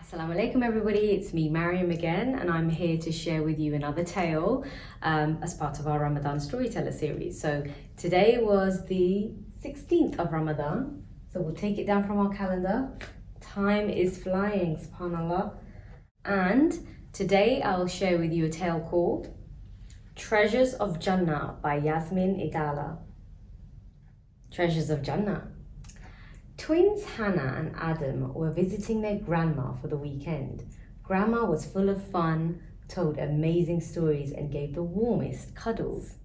Assalamu alaikum everybody, it's me Mariam again, and I'm here to share with you another tale as part of our Ramadan Storyteller series. So today was the 16th of Ramadan, so we'll take it down from our calendar. Time is flying, subhanAllah. And today I'll share with you a tale called Treasures of Jannah by Yasmin Egala. Treasures of Jannah. Twins Hannah and Adam were visiting their grandma for the weekend. Grandma was full of fun, told amazing stories, and gave the warmest cuddles.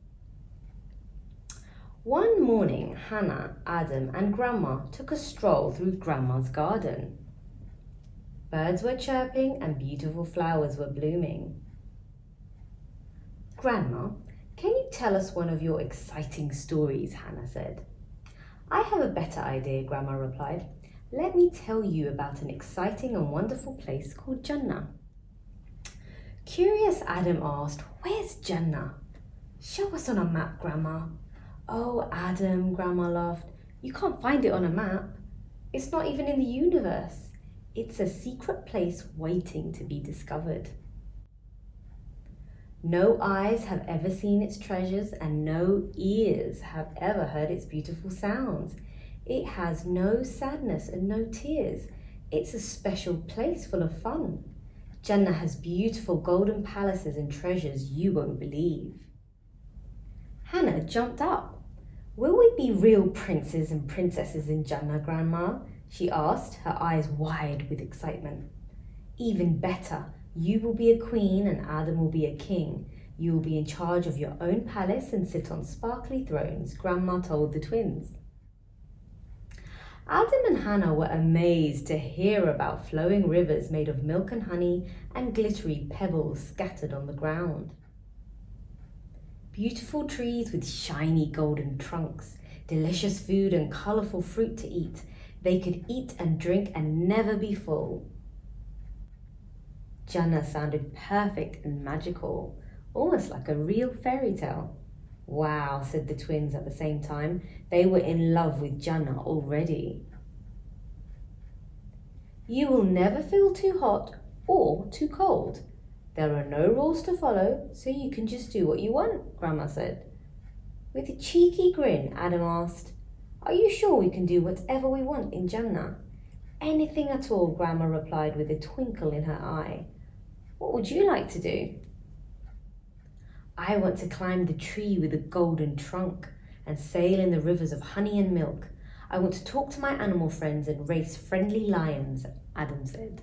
One morning, Hannah, Adam, and Grandma took a stroll through Grandma's garden. Birds were chirping and beautiful flowers were blooming. Grandma, can you tell us one of your exciting stories? Hannah said. I have a better idea, Grandma replied. Let me tell you about an exciting and wonderful place called Jannah. Curious Adam asked, Where's Jannah? Show us on a map, Grandma. Oh, Adam, Grandma laughed. You can't find it on a map. It's not even in the universe. It's a secret place waiting to be discovered. No eyes have ever seen its treasures, and no ears have ever heard its beautiful sounds. It has no sadness and no tears. It's a special place full of fun. Jannah has beautiful golden palaces and treasures you won't believe. Hannah jumped up. Will we be real princes and princesses in Jannah, Grandma? She asked, her eyes wide with excitement. Even better. You will be a queen and Adam will be a king. You will be in charge of your own palace and sit on sparkly thrones, Grandma told the twins. Adam and Hannah were amazed to hear about flowing rivers made of milk and honey and glittery pebbles scattered on the ground. Beautiful trees with shiny golden trunks, delicious food and colourful fruit to eat. They could eat and drink and never be full. Jannah sounded perfect and magical, almost like a real fairy tale. Wow, said the twins at the same time. They were in love with Jannah already. You will never feel too hot or too cold. There are no rules to follow, so you can just do what you want, Grandma said. With a cheeky grin, Adam asked, Are you sure we can do whatever we want in Jannah? Anything at all, Grandma replied with a twinkle in her eye. What would you like to do? I want to climb the tree with a golden trunk and sail in the rivers of honey and milk. I want to talk to my animal friends and race friendly lions, Adam said.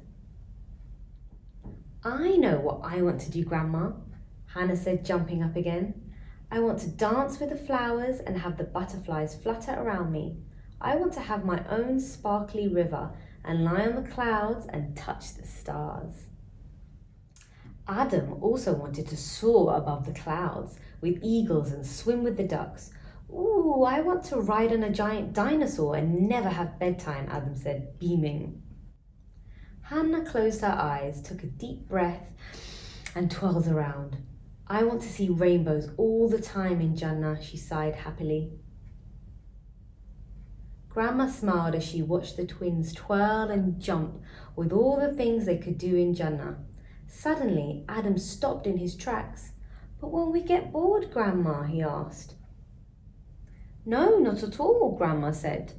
I know what I want to do, Grandma, Hannah said, jumping up again. I want to dance with the flowers and have the butterflies flutter around me. I want to have my own sparkly river and lie on the clouds and touch the stars. Adam also wanted to soar above the clouds with eagles and swim with the ducks. Ooh, I want to ride on a giant dinosaur and never have bedtime, Adam said, beaming. Hannah closed her eyes, took a deep breath, and twirled around. I want to see rainbows all the time in Jannah, she sighed happily. Grandma smiled as she watched the twins twirl and jump with all the things they could do in Jannah. Suddenly, Adam stopped in his tracks. But won't we get bored, Grandma? He asked. No, not at all, Grandma said.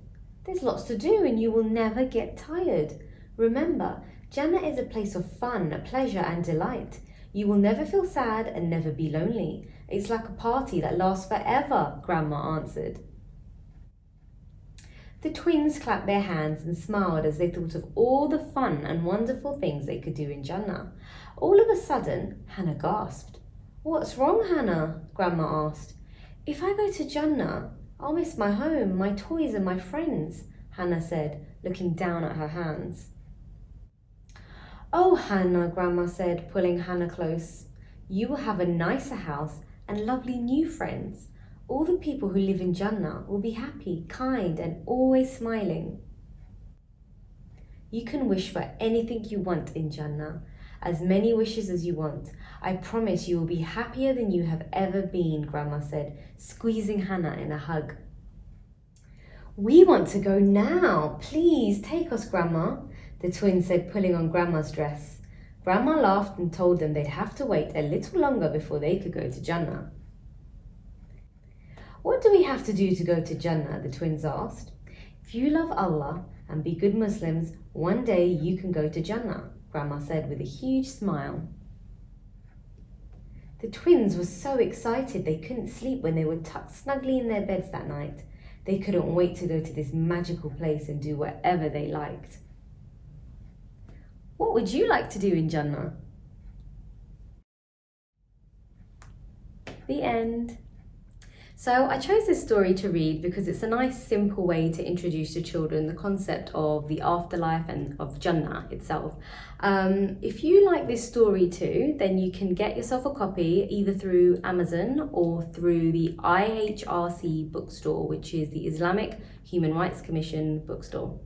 There's lots to do and you will never get tired. Remember, Jannah is a place of fun, pleasure and delight. You will never feel sad and never be lonely. It's like a party that lasts forever, Grandma answered. The twins clapped their hands and smiled as they thought of all the fun and wonderful things they could do in Jannah. All of a sudden, Hannah gasped. What's wrong, Hannah? Grandma asked. If I go to Jannah, I'll miss my home, my toys and my friends, Hannah said, looking down at her hands. Oh, Hannah, Grandma said, pulling Hannah close. You will have a nicer house and lovely new friends. All the people who live in Jannah will be happy, kind, and always smiling. You can wish for anything you want in Jannah, as many wishes as you want. I promise you will be happier than you have ever been, Grandma said, squeezing Hannah in a hug. We want to go now. Please take us, Grandma. the twins said, pulling on Grandma's dress. Grandma laughed and told them they'd have to wait a little longer before they could go to Jannah. What do we have to do to go to Jannah? The twins asked. If you love Allah and be good Muslims, one day you can go to Jannah, Grandma said with a huge smile. The twins were so excited they couldn't sleep when they were tucked snugly in their beds that night. They couldn't wait to go to this magical place and do whatever they liked. What would you like to do in Jannah? The end. So I chose this story to read because it's a nice simple way to introduce to children the concept of the afterlife and of Jannah itself. If you like this story too, then you can get yourself a copy either through Amazon or through the IHRC bookstore, which is the Islamic Human Rights Commission bookstore.